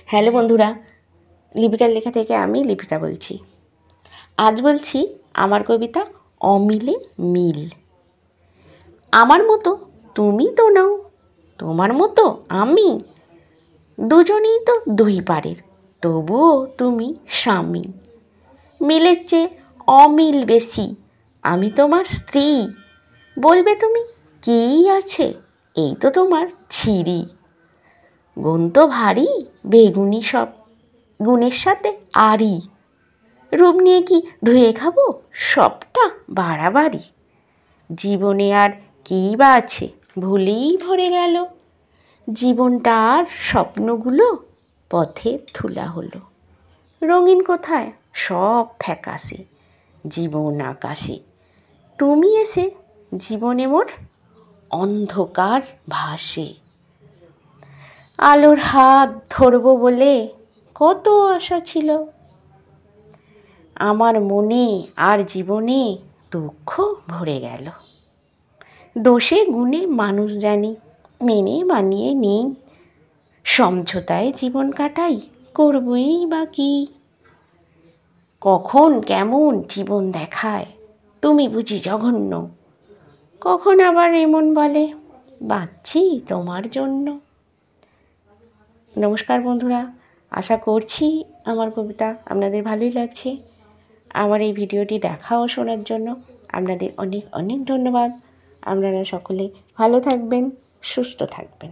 Hello বন্ধুরা, লিপিকার লেখা থেকে আমি লিপিকা বলছি। আজ বলছি আমার কবিতা অমিলে মিল। আমার মতো তুমি তো নাও, তোমার মতো আমি, দুজনেই তো দুই পারের, তবুও তুমি স্বামী। মিলের চেয়ে অমিল বেশি, আমি তোমার স্ত্রী। বলবে তুমি কী আছে, এই তো তোমার ছিরি। গুণ তো ভারী, বেগুনি সব গুণের সাথে আরই। রূপ নিয়ে কি ধুয়ে খাবো, সবটা বাড়াবাড়ি। জীবনে আর কী বা আছে, ভুলেই ভরে গেল। জীবনটার স্বপ্নগুলো পথে ধুলা হলো। রঙিন কোথায়, সব ফ্যাকাশে, জীবন আকাশে। তুমি এসে জীবনে মোর অন্ধকার ভাসে। আলোর হাত ধরবো বলে কত আশা ছিল, আমার মনে আর জীবনে দুঃখ ভরে গেল। দোষে গুণে মানুষ জানি, মেনে মানিয়ে নিই। সমঝোতায় জীবন কাটাই, করবই বা কী। কখন কেমন জীবন দেখায়, তুমি বুঝি জঘন্য। কখন আবার এমন বলে, বাঁচছি তোমার জন্য। নমস্কার বন্ধুরা, আশা করছি আমার কবিতা আপনাদের ভালোই লাগছে। আমার এই ভিডিওটি দেখা ও শোনার জন্য আপনাদের অনেক অনেক ধন্যবাদ। আপনারা সকলে ভালো থাকবেন, সুস্থ থাকবেন।